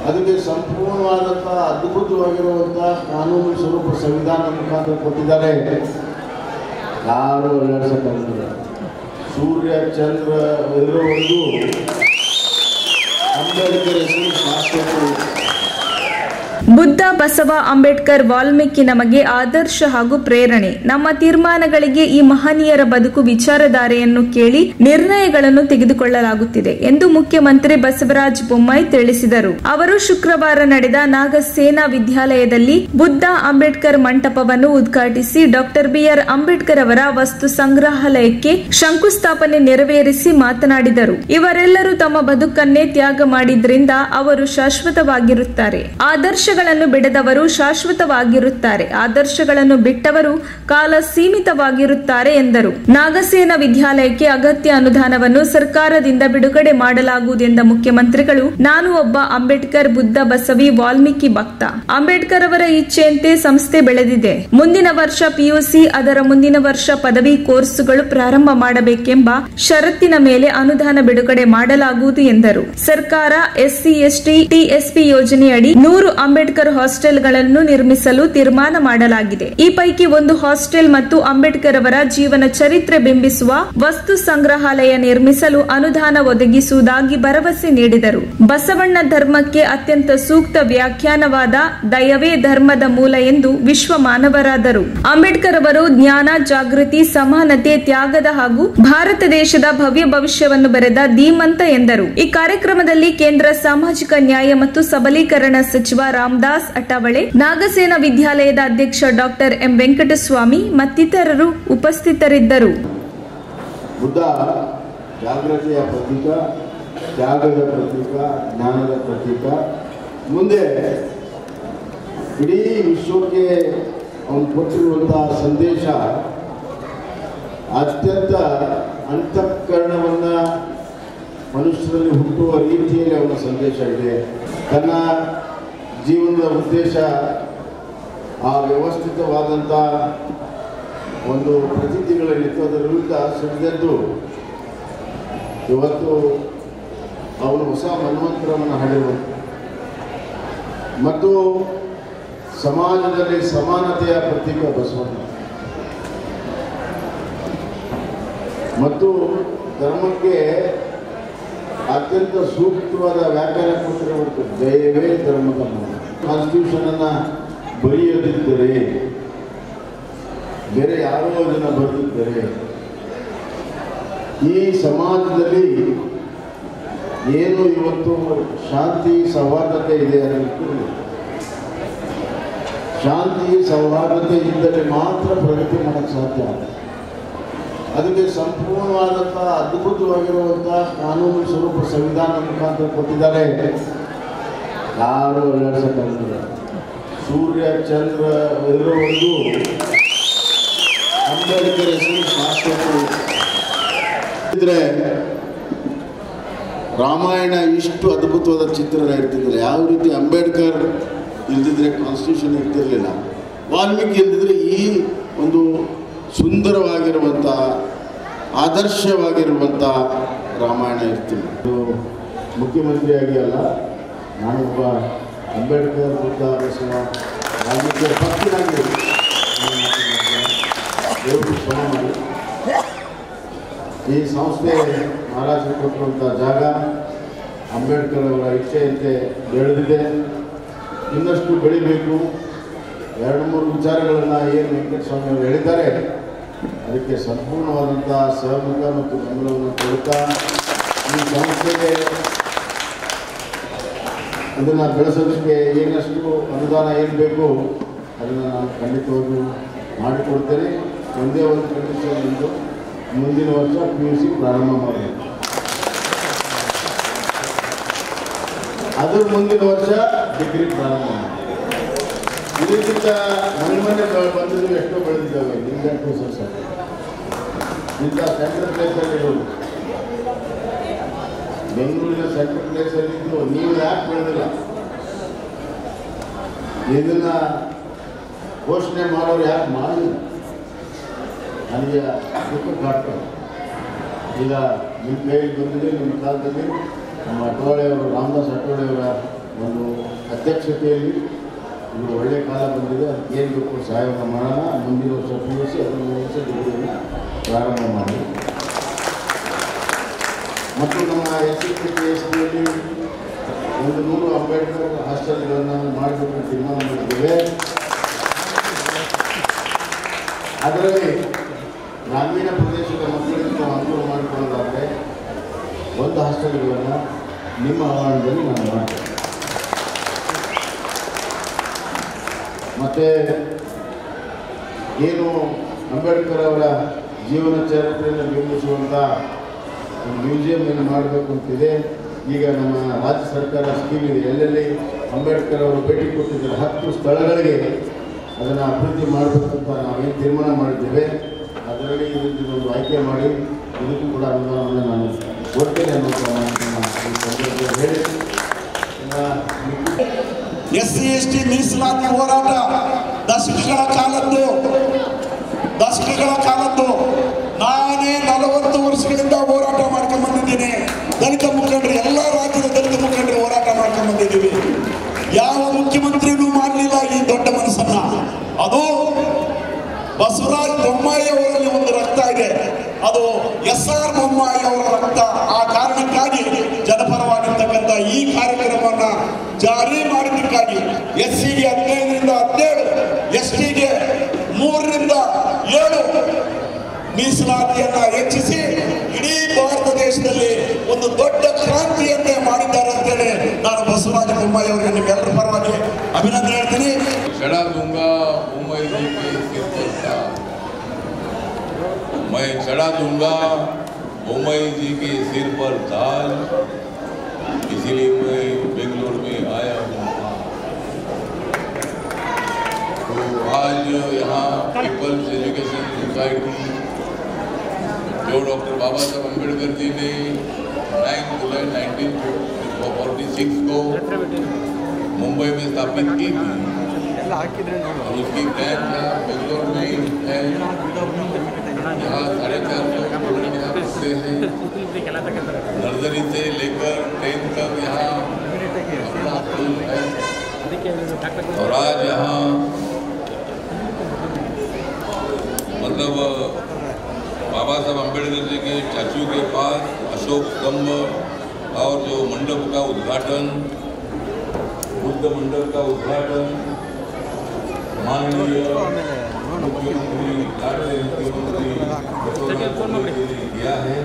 ಅದಕ್ಕೆ ಸಂಪೂರ್ಣವಾದಂಥ ಅದ್ಭುತವಾಗಿರುವಂಥ ಕಾನೂನು ಸ್ವರೂಪ ಸಂವಿಧಾನ ಮುಖಾಂತರ ಕೊಟ್ಟಿದ್ದಾರೆ. ಯಾರು ಅಲ್ಲಾಡಿಸಕ್ಕಾಗಲ್ಲ. ಸೂರ್ಯ ಚಂದ್ರ ಇರುವವರೆಗೂ ಅಂಬೇಡ್ಕರ್ ಹೆಸರು ಶಾಶ್ವತ. ಬುದ್ಧ, ಬಸವ, ಅಂಬೇಡ್ಕರ್, ವಾಲ್ಮೀಕಿ ನಮಗೆ ಆದರ್ಶ ಹಾಗೂ ಪ್ರೇರಣೆ. ನಮ್ಮ ತೀರ್ಮಾನಗಳಿಗೆ ಈ ಮಹನೀಯರ ಬದುಕು ವಿಚಾರಧಾರೆಯನ್ನು ಕೇಳಿ ನಿರ್ಣಯಗಳನ್ನು ತೆಗೆದುಕೊಳ್ಳಲಾಗುತ್ತಿದೆ ಎಂದು ಮುಖ್ಯಮಂತ್ರಿ ಬಸವರಾಜ ಬೊಮ್ಮಾಯಿ ತಿಳಿಸಿದರು. ಅವರು ಶುಕ್ರವಾರ ನಡೆದ ನಾಗಸೇನಾ ವಿದ್ಯಾಲಯದಲ್ಲಿ ಬುದ್ಧ ಅಂಬೇಡ್ಕರ್ ಮಂಟಪವನ್ನು ಉದ್ಘಾಟಿಸಿ ಡಾಕ್ಟರ್ ಬಿಆರ್ ಅಂಬೇಡ್ಕರ್ ಅವರ ವಸ್ತು ಸಂಗ್ರಹಾಲಯಕ್ಕೆ ಶಂಕುಸ್ಥಾಪನೆ ನೆರವೇರಿಸಿ ಮಾತನಾಡಿದರು. ಇವರೆಲ್ಲರೂ ತಮ್ಮ ಬದುಕನ್ನೇ ತ್ಯಾಗ ಮಾಡಿದ್ರಿಂದ ಅವರು ಶಾಶ್ವತವಾಗಿರುತ್ತಾರೆ. ಆದರ್ಶಗಳನ್ನು ಬಿಡದವರು ಶಾಶ್ವತವಾಗಿರುತ್ತಾರೆ. ಆದರ್ಶಗಳನ್ನು ಬಿಟ್ಟವರು ಕಾಲ ಸೀಮಿತವಾಗಿರುತ್ತಾರೆ ಎಂದರು. ನಾಗಸೇನಾ ವಿದ್ಯಾಲಯಕ್ಕೆ ಅಗತ್ಯ ಅನುದಾನವನ್ನು ಸರ್ಕಾರದಿಂದ ಬಿಡುಗಡೆ ಮಾಡಲಾಗುವುದೆಂದ ಮುಖ್ಯಮಂತ್ರಿಗಳು, ನಾನು ಒಬ್ಬ ಅಂಬೇಡ್ಕರ್, ಬುದ್ಧ, ಬಸವಿ, ವಾಲ್ಮೀಕಿ ಭಕ್ತ. ಅಂಬೇಡ್ಕರ್ ಅವರ ಇಚ್ಛೆಯಂತೆ ಸಂಸ್ಥೆ ಬೆಳೆದಿದೆ. ಮುಂದಿನ ವರ್ಷ ಪಿಯುಸಿ, ಅದರ ಮುಂದಿನ ವರ್ಷ ಪದವಿ ಕೋರ್ಸುಗಳು ಪ್ರಾರಂಭ ಮಾಡಬೇಕೆಂಬ ಷರತ್ತಿನ ಮೇಲೆ ಅನುದಾನ ಬಿಡುಗಡೆ ಮಾಡಲಾಗುವುದು ಎಂದರು. ಸರ್ಕಾರ ಎಸ್ಸಿ, ಎಸ್ಟಿ, ಟಿಎಸ್ಪಿ ಯೋಜನೆಯಡಿ 100 ಅಂಬೇಡ್ಕರ್ ಹಾಸ್ಟೆಲ್ಗಳನ್ನು ನಿರ್ಮಿಸಲು ತೀರ್ಮಾನ ಮಾಡಲಾಗಿದೆ. ಈ ಪೈಕಿ ಒಂದು ಹಾಸ್ಟೆಲ್ ಮತ್ತು ಅಂಬೇಡ್ಕರ್ ಅವರ ಜೀವನ ಚರಿತ್ರೆ ಬಿಂಬಿಸುವ ವಸ್ತು ಸಂಗ್ರಹಾಲಯ ನಿರ್ಮಿಸಲು ಅನುದಾನ ಒದಗಿಸುವುದಾಗಿ ಭರವಸೆ ನೀಡಿದರು. ಬಸವಣ್ಣ ಧರ್ಮಕ್ಕೆ ಅತ್ಯಂತ ಸೂಕ್ತ ವ್ಯಾಖ್ಯಾನವಾದ ದಯವೇ ಧರ್ಮದ ಮೂಲ ಎಂದು ವಿಶ್ವ ಮಾನವರಾದರು. ಅಂಬೇಡ್ಕರ್ ಅವರು ಜ್ಞಾನ, ಜಾಗೃತಿ, ಸಮಾನತೆ, ತ್ಯಾಗದ ಹಾಗೂ ಭಾರತ ದೇಶದ ಭವ್ಯ ಭವಿಷ್ಯವನ್ನು ಬರೆದ ಧೀಮಂತ ಎಂದರು. ಈ ಕಾರ್ಯಕ್ರಮದಲ್ಲಿ ಕೇಂದ್ರ ಸಾಮಾಜಿಕ ನ್ಯಾಯ ಮತ್ತು ಸಬಲೀಕರಣ ಸಚಿವ ರಾಮದಾಸ್ ಅಠಾವಳೆ, ನಾಗಸೇನಾ ವಿದ್ಯಾಲಯದ ಅಧ್ಯಕ್ಷ ಡಾಕ್ಟರ್ ಎಂ ವೆಂಕಟಸ್ವಾಮಿ ಮತ್ತಿತರರು ಉಪಸ್ಥಿತರಿದ್ದರು. ಬುದ್ಧ ಜಾಗೃತಿಯ ಪ್ರತೀಕ, ತ್ಯಾಗದ ಪ್ರತೀಕ, ಜ್ಞಾನದ ಪ್ರತೀಕ. ಮುಂದೆ ಇಡೀ ವಿಶ್ವಕ್ಕೆ ಅವನು ಕೊಟ್ಟಿರುವಂತಹ ಸಂದೇಶ ಅತ್ಯಂತ ಅಂತಃಕರಣವನ್ನು ಮನುಷ್ಯರಲ್ಲಿ ಹುಟ್ಟುವ ರೀತಿಯಲ್ಲಿ ಅವನ ಸಂದೇಶ ಇದೆ. ತನ್ನ ಜೀವನದ ಉದ್ದೇಶ ಆ ವ್ಯವಸ್ಥಿತವಾದಂಥ ಒಂದು ಪ್ರತೀತಿಗಳೇನಿತ್ತು ಅದರ ವಿರುದ್ಧ ಸಿಡಿದೆದ್ದು ಇವತ್ತು ಅವನು ಹೊಸ ಮನ್ವಂತರವನ್ನು ಹಾಡಿರುವುದು ಮತ್ತು ಸಮಾಜದಲ್ಲಿ ಸಮಾನತೆಯ ಪ್ರತೀಕ ಬಸವಣ್ಣ ಮತ್ತು ಧರ್ಮಕ್ಕೆ ಅತ್ಯಂತ ಸೂಕ್ತವಾದ ವ್ಯಾಖ್ಯಾನ ಕೊಟ್ಟಿರುವಂಥ ದಯವೇ ಧರ್ಮದ ಮೂಲ. ಕಾನ್ಸ್ಟಿಟ್ಯೂಷನ್ ಅನ್ನು ಬರೆಯದಿದ್ದರೆ, ಬೇರೆ ಯಾರೋ ಅದನ್ನು ಬರೆದಿದ್ದರೆ ಈ ಸಮಾಜದಲ್ಲಿ ಏನು ಇವತ್ತು ಶಾಂತಿ ಸೌಹಾರ್ದತೆ ಇದೆ ಅನ್ನೋದು, ಶಾಂತಿ ಸೌಹಾರ್ದತೆ ಇದ್ದರೆ ಮಾತ್ರ ಪ್ರಗತಿ ಮಾಡೋಕ್ಕೆ ಸಾಧ್ಯ. ಅದಕ್ಕೆ ಸಂಪೂರ್ಣವಾದಂಥ ಅದ್ಭುತವಾಗಿರುವಂಥ ಕಾನೂನು ಸ್ವರೂಪ ಸಂವಿಧಾನ ಮುಖಾಂತರ ಕೊಟ್ಟಿದ್ದಾರೆ. ಯಾರು ಅಲ್ಲಾಡಿಸಕ್ಕಾಗಲ್ಲ. ಸೂರ್ಯ ಚಂದ್ರ ಇರುವವರೆಗೂ ಅಂಬೇಡ್ಕರ್ ಹೆಸರು ಶಾಶ್ವತ. ಇದ್ರೆ ರಾಮಾಯಣ ಇಷ್ಟು ಅದ್ಭುತವಾದ ಚಿತ್ರಣ ಇರ್ತಿದ್ದಿಲ್ಲ. ಯಾವ ರೀತಿ ಅಂಬೇಡ್ಕರ್ ಇಲ್ದಿದ್ರೆ ಕಾನ್ಸ್ಟಿಟ್ಯೂಷನ್ ಇರ್ತಿರಲಿಲ್ಲ. ವಾಲ್ಮೀಕಿ ಇಲ್ದಿದ್ರೆ ಈ ಒಂದು ಸುಂದರವಾಗಿರುವಂಥ ಆದರ್ಶವಾಗಿರುವಂಥ ರಾಮಾಯಣ ಇರ್ತಿಲ್ಲ. ಮುಖ್ಯಮಂತ್ರಿಯಾಗಿ ಅಲ್ಲ, ನಾನೊಬ್ಬ ಅಂಬೇಡ್ಕರ್, ಬುದ್ಧ, ಬಸವ, ವಾಲ್ಮೀಕಿ ಭಕ್ತನಾಗಿ ಈ ಸಂಸ್ಥೆ ಮಹಾರಾಜರು ಕೊಟ್ಟಿರುವಂಥ ಜಾಗ ಅಂಬೇಡ್ಕರ್ ಅವರ ಇಚ್ಛೆಯಂತೆ ಬೆಳೆದಿದೆ. ಇನ್ನಷ್ಟು ಬೆಳಿಬೇಕು. 2-3 ವಿಚಾರಗಳನ್ನು ಏನು ವೆಂಕಟಸ್ವಾಮಿ ಅವರು ಹೇಳಿದ್ದಾರೆ ಅದಕ್ಕೆ ಸಂಪೂರ್ಣವಾದಂಥ ಸಹಮತ ಮತ್ತು ಬೆಂಬಲವನ್ನು ಕೊಡುತ್ತಾ ಈ ಸಂಸ್ಥೆಗೆ ಅದನ್ನು ಬೆಳೆಸೋದಕ್ಕೆ ಏನಷ್ಟು ಅನುದಾನ ಏನು ಬೇಕು ಅದನ್ನು ನಾನು ಖಂಡಿತವಾಗಿ ಮಾಡಿಕೊಡ್ತೇನೆ. ಒಂದೇ ಒಂದು ಕಂಡೀಷನ್ ಇದ್ದು, ಮುಂದಿನ ವರ್ಷ PUC ಪ್ರಾರಂಭ ಮಾಡಬೇಕು. ಅದ್ರ ಮುಂದಿನ ವರ್ಷ ಡಿಗ್ರಿ ಪ್ರಾರಂಭ ಮಾಡಿ. ಇದಕ್ಕಿಂತ ಮನೆ ಬಂದಿದ್ದು ಎಷ್ಟೋ ಬೆಳೆದಿದ್ದಾವೆ. ನಿಮ್ಗೆ ಸರ್ ಇಂಥ ಸೆಂಟ್ರಲ್ ಪ್ಲೇಸಲ್ಲಿ ಇರೋದು, ಬೆಂಗಳೂರಿನ ಸೆಂಟ್ರಲ್ ಪ್ಲೇಸಲ್ಲಿ ಇದ್ದು ನೀವು ಯಾಕೆ ಬೆಳೆದಿಲ್ಲ? ಇದನ್ನ ಘೋಷಣೆ ಮಾಡೋರು ಯಾಕೆ ಮಾಡಲಿಲ್ಲ? ನನಗೆ ದುಃಖ ಕಾಡ್ತಾರೆ. ಈಗ ನಿಮ್ಮ ಕೈಯಲ್ಲಿ ಬಂದಿದೆ. ನಿಮ್ಮ ಕಾಲದಲ್ಲಿ ನಮ್ಮ ಅಠವಾಳೆಯವರು, ರಾಮದಾಸ್ ಅಠವಾಳೆಯವರ ಒಂದು ಅಧ್ಯಕ್ಷತೆಯಲ್ಲಿ ಇದು ಒಳ್ಳೆಯ ಕಾಲ ಬಂದಿದೆ. ಅದಕ್ಕೆ ಏನು ಬೇಕು ಸಹಾಯವನ್ನು ಮಾಡೋಣ. ಮುಂದಿನ ವರ್ಷ PUC, ಅದನ್ನು ವರ್ಷ ಡಿಗ್ರಿಯನ್ನು ಪ್ರಾರಂಭ ಮಾಡಿ ಮತ್ತು ನಮ್ಮ SCPSTಯಲ್ಲಿ 100 ಅಂಬೇಡ್ಕರ್ ಹಾಸ್ಟೆಲ್ಗಳನ್ನು ಮಾಡಬೇಕು ತೀರ್ಮಾನ ಮಾಡಿದ್ದೇವೆ. ಅದರಲ್ಲಿ ಗ್ರಾಮೀಣ ಪ್ರದೇಶದ ಮಕ್ಕಳಿಗೆ ನಾವು ಅನುಕೂಲ ಮಾಡಿಕೊಳ್ಳೋದಾದರೆ 1 ಹಾಸ್ಟೆಲ್ಗಳನ್ನು ನಿಮ್ಮ ಆವರಣದಲ್ಲಿ ನಾನು ಮಾಡ್ತೇನೆ. ಮತ್ತು ಏನು ಅಂಬೇಡ್ಕರ್ ಅವರ ಜೀವನ ಚರಿತ್ರೆಯನ್ನು ಬಿಂಬಿಸುವಂಥ ಒಂದು ಮ್ಯೂಸಿಯಂ ಏನು ಮಾಡಬೇಕು ಅಂತಿದೆ. ಈಗ ನಮ್ಮ ರಾಜ್ಯ ಸರ್ಕಾರ ಸ್ಕೀಮ್ ಇದೆ. ಎಲ್ಲೆಲ್ಲಿ ಅಂಬೇಡ್ಕರ್ ಅವರು ಭೇಟಿ ಕೊಟ್ಟಿದ್ದಾರೆ 10 ಸ್ಥಳಗಳಿಗೆ ಅದನ್ನು ಅಭಿವೃದ್ಧಿ ಮಾಡಬೇಕಂತ ನಾವೇನು ತೀರ್ಮಾನ ಮಾಡಿದ್ದೇವೆ. ಅದರಲ್ಲಿ ಇದೊಂದು ಆಯ್ಕೆ ಮಾಡಿ ಇದಕ್ಕೂ ಕೂಡ ಅನುದಾನವನ್ನು ನಾನು ಕೊಡ್ತೇನೆ ಅನ್ನೋದು ಹೇಳಿ SC ST ಮೀಸಲಾತಿ ಹೋರಾಟ ದಶಕಗಳ ಕಾಲದ್ದು ನಾನೇ 40 ವರ್ಷಗಳಿಂದ ಹೋರಾಟ ಮಾಡ್ಕೊಂಡು ಬಂದಿದ್ದೀನಿ. ದಲಿತ ಮುಖಂಡರು, ಎಲ್ಲ ರಾಜ್ಯದ ದಲಿತ ಮುಖಂಡರು ಹೋರಾಟ ಮಾಡ್ಕೊಂಡು ಬಂದಿದ್ದೀವಿ. ಯಾವ ಮುಖ್ಯಮಂತ್ರಿನೂ ಮಾಡಲಿಲ್ಲ ಈ ದೊಡ್ಡ ಮನಸ್ಸನ್ನ. ಅದು ಬಸವರಾಜ ಬೊಮ್ಮಾಯಿ ಅವರಲ್ಲಿ ಒಂದು ರಕ್ತ ಇದೆ, ಅದು SR ಬೊಮ್ಮಾಯಿ ಅವರ ರಕ್ತ. ಆ ಕಾರಣಕ್ಕಾಗಿ ಜನಪರವಾಗಿರ್ತಕ್ಕಂಥ ಈ ಕಾರ್ಯಕ್ರಮವನ್ನ ಜಾರಿ ಮಾಡಿದ್ದಕ್ಕಾಗಿ SCಗೆ 15ರಿಂದ 17, STಗೆ 3ರಿಂದ 7 ಮೀಸಲಾತಿಯನ್ನ ಹೆಚ್ಚಿಸಿ ಇಡೀ ಭಾರತ ದೇಶದಲ್ಲಿ ಒಂದು ದೊಡ್ಡ ಕ್ರಾಂತಿಯನ್ನೇ ಮಾಡಿದ್ದಾರೆ ಅಂತೇಳಿ ನಾನು ಬಸವರಾಜ ಬೊಮ್ಮಾಯಿ ಅವರಿಗೆ ನಿಮ್ಮೆಲ್ಲರ ಪರವಾಗಿ ಅಭಿನಂದನೆ ಹೇಳ್ತೀನಿ. चढ़ा दूंगा बम्बई जी के सिर पर ताज, मैं चढ़ा दूंगा बम्बई जी के सिर पर ताज, इसीलिए मैं बेंगलोर में आया हूँ। तो आज यहाँ पीपल्स एजुकेशन सोसाइटी जो डॉक्टर बाबा साहब अम्बेडकर जी ने 9 जुलाई 1946 को मुंबई में स्थापित की थी, उसकी ब्रांच यहाँ बेंगलोर में है। यहाँ 450 स्टूडेंट यहाँ पढ़ते हैं, नर्सरी से लेकर 10th तक यहाँ अपना स्कूल है। और आज यहाँ मतलब बाबा साहब अम्बेडकर जी के स्टैचू के पास अशोक स्तंभ और जो मंडप का उद्घाटन, बुद्ध मंडप का उद्घाटन माननीय मुख्यमंत्री किया है।